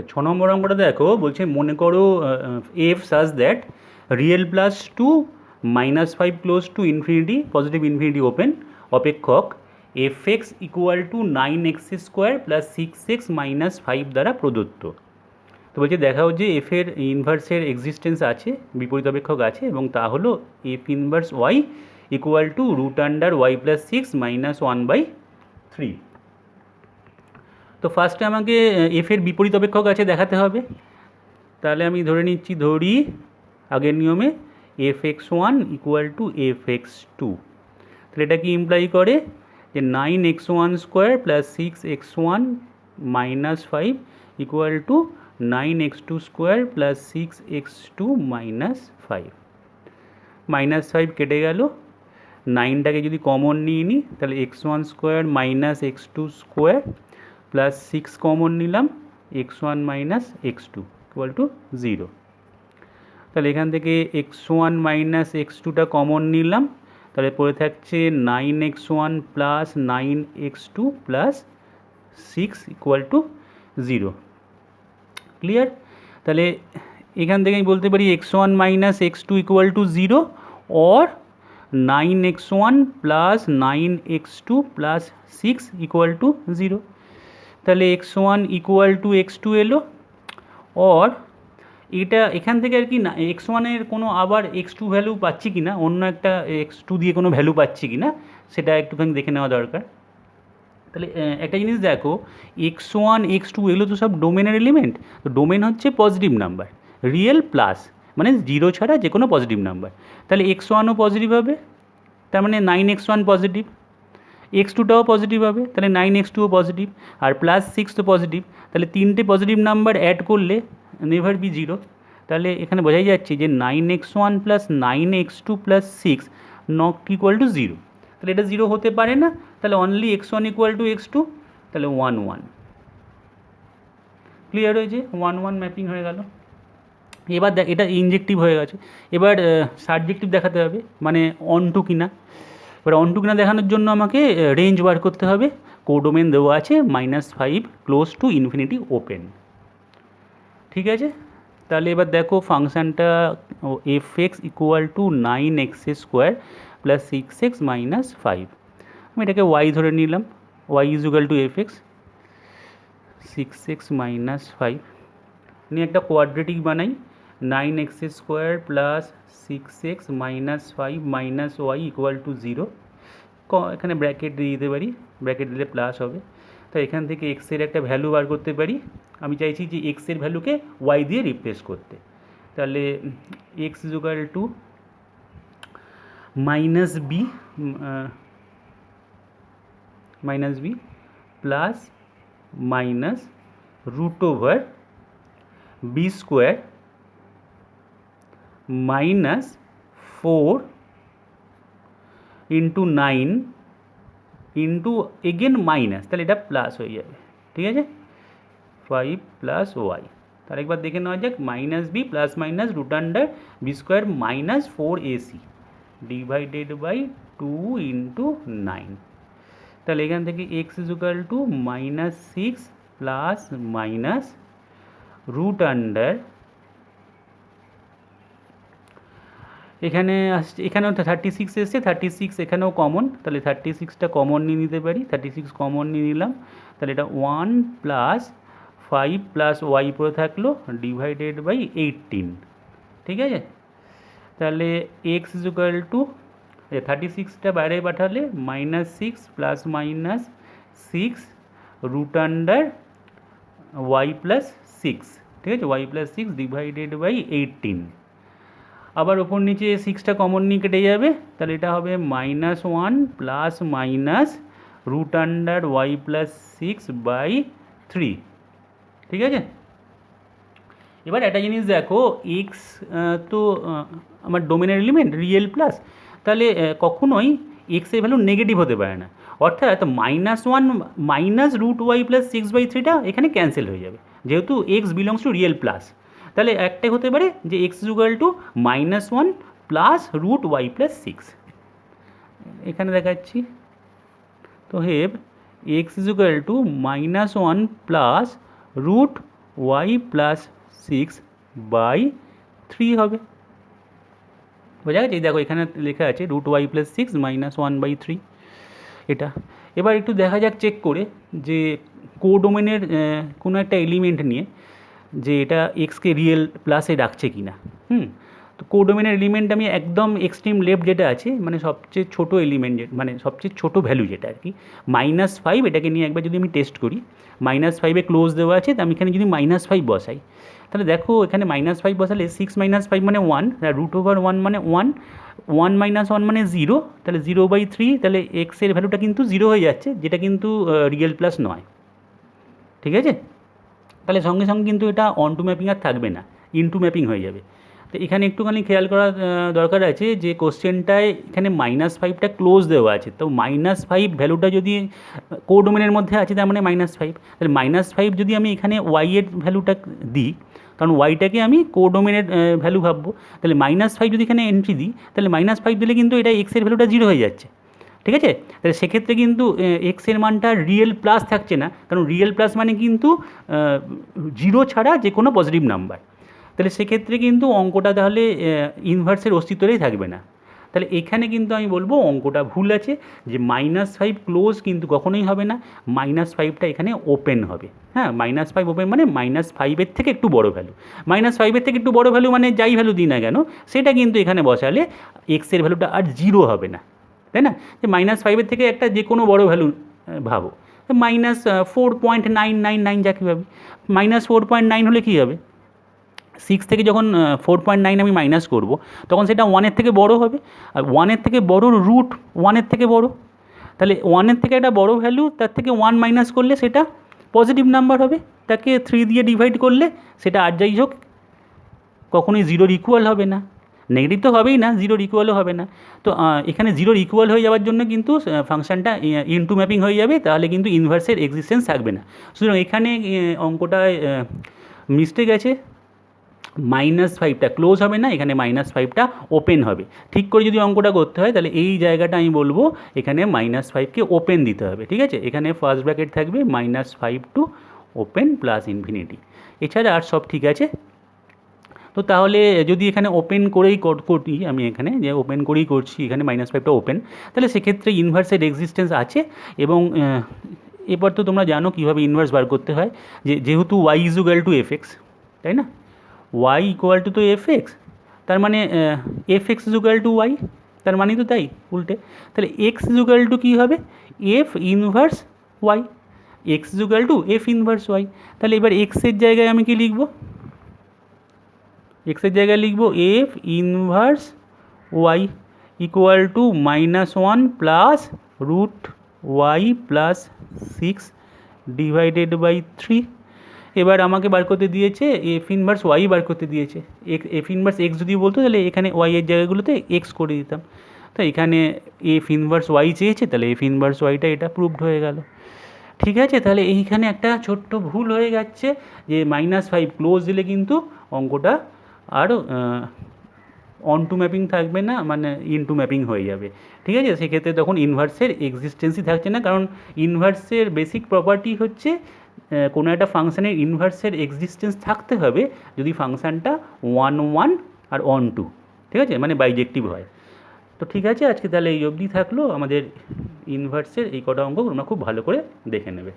ছ নম্বর অঙ্কটা দেখো, বলছে মনে করো F such that real plus to minus five close to infinity positive infinity open অপেক্ষক F x equal to nine x square plus six x minus five দ্বারা প্রদত্ত। তো বলছে দেখাও যে এফের ইনভার্সের এক্সিস্টেন্স আছে, বিপরীত অপেক্ষক আছে, এবং তা হলো f inverse y equal to root under y plus six minus one by three. তো ফার্স্টে আমাকে এফের বিপরীত অপেক্ষক আছে দেখাতে হবে। তাহলে আমি ধরে নিচ্ছি, ধরি আগের নিয়মে F X one equal to F X two. তাহলে এটা কি ইমপ্লাই করে যে nine x one square plus six X one minus five equal to nine x two square plus six X two minus five. Minus five কেটে গেল, নাইনটাকে যদি common নিয়ে নিই তাহলে x one square minus x two square plus six common নিলাম, X one minus x two equal to zero. তাহলে এখান থেকে এক্স ওয়ান মাইনাস এক্স টুটা কমন নিলাম, তাহলে পড়ে থাকছে nine x one plus nine x two plus six equal to zero. Clear? তাহলে এখান থেকে আমি বলতে পারি x one minus x two equal to zero or nine x one plus nine x two plus six equal to zero. তাহলে x one equal to x two এলো, or এটা এখান থেকে আর কি না এক্স ওয়ানের কোনো আবার এক্স টু ভ্যালু পাচ্ছি কি না, অন্য একটা এক্স টু দিয়ে কোনো ভ্যালু পাচ্ছি কি না সেটা একটুখানি দেখে নেওয়া দরকার। তাহলে একটা জিনিস দেখো, এক্স ওয়ান এক্স টু এগুলো তো সব ডোমেনের এলিমেন্ট। তো ডোমেন হচ্ছে পজিটিভ নাম্বার, রিয়েল প্লাস মানে জিরো ছাড়া যে কোনো পজিটিভ নাম্বার। তাহলে এক্স ওয়ানও পজিটিভ হবে, তার মানে nine x one positive, x টুটাও পজিটিভ হবে, তাহলে নাইন এক্স টুও পজিটিভ, আর প্লাস সিক্স তো পজিটিভ। তাহলে তিনটে পজিটিভ নাম্বার অ্যাড করলে নেভার বি জিরো। তাহলে এখানে বোঝাই যাচ্ছে যে nine x one plus nine x two plus six not equal to zero. তাহলে এটা জিরো হতে পারে না, তাহলে only x one equal to x two, তাহলে ওয়ান ওয়ান। ক্লিয়ার হয়েছে? ওয়ান ওয়ান ম্যাপিং হয়ে গেল। এবার এটা ইনজেক্টিভ হয়ে গেছে, এবার সাবজেক্টিভ দেখাতে হবে, মানে অন টু কিনা। এবার অন টু কিনা দেখানোর জন্য আমাকে রেঞ্জ বার করতে হবে। কোডোমেন দেওয়া আছে minus five close to infinity open. ঠিক আছে? তাহলে এবার দেখো ফাংশানটা f x equal to nine x square plus six x minus five. আমি এটাকে ওয়াই ধরে নিলাম, y is equal to F x six x minus five নিয়ে একটা কোয়াড্রেটিক বানাই, nine x square plus six x minus five minus y equal to zero. এখানে bracket দিয়ে দিতে পারি, ব্র্যাকেট দিলে প্লাস হবে। তো এখান থেকে এক্সের একটা ভ্যালু বার করতে পারি, আমি চাইছি যে এক্সের ভ্যালুকে ওয়াই দিয়ে রিপ্লেস করতে। তাহলে x is equal to minus b plus minus root over b square minus four into nine into again minus, তাহলে এটা প্লাস হয়ে যাবে। ঠিক আছে? Five plus y. তাহলে একবার দেখে নেওয়া যাক, minus b plus minus root under b square minus four ac divided by two into nine. তাহলে এখান থেকে x is equal to minus six plus minus root under, এখানে আসছে, এখানেও 36 এসছে, 36 এখানেও কমন, তাহলে 36টা কমন নিয়ে নিতে পারি, 36 কমন নিয়ে নিলাম। তাহলে এটা one plus five plus y পড়ে থাকলো ডিভাইডেড বাই 18। ঠিক আছে? তাহলে এক্স ইজ ইকুয়াল টু 36টা বাইরে পাঠালে minus six plus minus six root under y plus six. ঠিক আছে? Y plus six divided by 18। আবার ওপর নিচে সিক্সটা কমন নিয়ে কেটে যাবে, তাহলে এটা হবে minus one plus minus root under y plus six by three. ঠিক আছে? এবার একটা জিনিস দেখো, এক্স তো আমার ডোমেনের এলিমেন্ট রিয়েল প্লাস, তাহলে কখনোই এক্সের ভ্যালু নেগেটিভ হতে পারে না। অর্থাৎ minus one minus root y plus six by থ্রিটা এখানে ক্যান্সেল হয়ে যাবে, যেহেতু x belongs to real plus. তাহলে একটাই হতে পারে যে x is equal to minus one plus root y plus six, এখানে দেখাচ্ছি। তো have x is equal to minus one plus root y plus 6/3 হবে। বোঝা গেছে? এই দেখো এখানে লেখা আছে √y+6 -1/3 এটা। এবার একটু দেখা যাক চেক করে যে কোডোমেনের কোনো একটা এলিমেন্ট নিয়ে যে এটা এক্সকে রিয়েল প্লাসে রাখছে কি না। তো কোডোমেনের এলিমেন্ট আমি একদম এক্সট্রিম লেফট যেটা আছে, মানে সবচেয়ে ছোটো এলিমেন্ট, মানে সবচেয়ে ছোটো ভ্যালু যেটা আর কি, -5, এটাকে নিয়ে একবার যদি আমি টেস্ট করি, -5-এ ক্লোজ দেওয়া আছে, তো আমি এখানে যদি -5 বসাই, তাহলে দেখো এখানে -5 বসালে 6 - 5 মানে 1, √1 মানে 1, 1 - 1 মানে 0, তাহলে 0/3, তাহলে এক্সের ভ্যালুটা কিন্তু 0 হয়ে যাচ্ছে, যেটা কিন্তু রিয়েল প্লাস নয়। ঠিক আছে? তাহলে সঙ্গে সঙ্গে কিন্তু এটা অন টু ম্যাপিং আর থাকবে না, ইনটু ম্যাপিং হয়ে যাবে। তো এখানে একটুখানি খেয়াল করা দরকার আছে যে কোশ্চেনটায় এখানে -5টা ক্লোজ দেওয়া আছে, তো -5 ভ্যালুটা যদি কোডোমেনের মধ্যে আছে তার মানে -5, তাহলে -5 যদি আমি এখানে ওয়াই এর ভ্যালুটা দিই, কারণ ওয়াইটাকে আমি কোডোমেনের ভ্যালু ভাববো, তাহলে -5 যদি এখানে এন্ট্রি দিই, তাহলে -5 দিলে কিন্তু এটা এক্সের ভ্যালুটা 0 হয়ে যাচ্ছে। ঠিক আছে? তাহলে সেক্ষেত্রে কিন্তু এক্সের মানটা রিয়েল প্লাস থাকছে না, কারণ রিয়েল প্লাস মানে কিন্তু 0 ছাড়া যে কোনো পজিটিভ নাম্বার। তাহলে সেক্ষেত্রে কিন্তু অঙ্কটা তাহলে ইনভার্সের অস্তিত্বটাই থাকবে না। তাহলে এখানে কিন্তু আমি বলবো অঙ্কটা ভুল আছে, যে -5 ক্লোজ কিন্তু কখনোই হবে না, -5টা এখানে ওপেন হবে। হ্যাঁ, -5 ওপেন মানে -5-এর থেকে একটু বড় ভ্যালু, -5-এর থেকে একটু বড় ভ্যালু মানে যাই ভ্যালু দিই না কেন সেটা কিন্তু এখানে বসালে এক্সের ভ্যালুটা আর 0 হবে না, তাই না? যে -5-এর থেকে একটা যে কোনো বড় ভ্যালু ভাবো, -4.999 যাকে ভাবি, -4.9 হলে কী হবে, 6 থেকে যখন 4.9 আমি মাইনাস করব, তখন সেটা 1-এর থেকে বড় হবে, আর 1-এর থেকে বড় রুট 1-এর থেকে বড়, তাহলে 1-এর থেকে একটা বড় ভ্যালু, তার থেকে 1 মাইনাস করলে সেটা পজিটিভ নাম্বার হবে, তাকে 3 দিয়ে ডিভাইড করলে সেটা আর যাই হোক কখনোই 0-র ইকুয়াল হবে না, নেগেটিভ তো হবেই না, 0-র ইকুয়ালও হবে না। তো এখানে 0-র ইকুয়াল হয়ে যাওয়ার জন্য কিন্তু ফাংশনটা ইনটু ম্যাপিং হয়ে যাবে, তাহলে কিন্তু ইনভার্সের এক্সিস্টেন্স থাকবে না। সুতরাং এখানে অঙ্কটায় মিস্টেক আছে, -5টা ক্লোজ হবে না, এখানে -5টা ওপেন হবে। ঠিক করে যদি অঙ্কটা করতে হয় তাহলে এই জায়গাটা আমি বলবো এখানে -5কে ওপেন দিতে হবে। ঠিক আছে? এখানে ফার্স্ট ব্র্যাকেট থাকবে -5 টু ওপেন প্লাস ইনফিনিটি, এছাড়া আর সব ঠিক আছে। তো তাহলে যদি এখানে ওপেন করেই করি, আমি এখানে যে ওপেন করেই করছি, এখানে -5টা ওপেন, তাহলে সেক্ষেত্রে ইনভার্সের এক্সিস্টেন্স আছে। এবং এবার তো তোমরা জানো কীভাবে ইনভার্স বার করতে হয়, যেহেতু y=fx, তাই না? y=fx, তার মানে fx=y, তার মানে তো তাই উল্টে, তাহলে x= কী হবে, f inverse y, x=f inverse y। তাহলে এবার এক্সের জায়গায় আমি কি লিখব, এক্সের জায়গায় লিখব f inverse y =-1 plus √y+6/3। এবার আমাকে বার করতে দিয়েছে এফ ইনভার্স ওয়াই বার করতে দিয়েছে, এফ ইনভার্স এক্স যদি বলতো তাহলে এখানে ওয়াই এর জায়গাগুলোতে এক্স করে দিতাম। তো এখানে এফ ইনভার্স ওয়াই চেয়েছে, তাহলে এফ ইনভার্স ওয়াইটা এটা প্রুভড হয়ে গেল। ঠিক আছে? তাহলে এইখানে একটা ছোট্ট ভুল হয়ে যাচ্ছে, যে -5 ক্লোজ দিলে কিন্তু অঙ্কটা আর অন টু ম্যাপিং থাকবে না, মানে ইনটু ম্যাপিং হয়ে যাবে। ঠিক আছে? সেক্ষেত্রে তখন ইনভার্সের এক্সিস্টেন্সই থাকছে না, কারণ ইনভার্সের বেসিক প্রপার্টি হচ্ছে কোনো একটা ফাংশানের ইনভার্সের এক্সিস্টেন্স থাকতে হবে যদি ফাংশানটা 1 আর অন টু, ঠিক আছে, মানে বাইজেক্টিভ হয়। তো ঠিক আছে, আজকে তাহলে এই অবধি থাকলো আমাদের ইনভার্সের এই কটা অঙ্ক তোমরা খুব ভালো করে দেখে নেবে।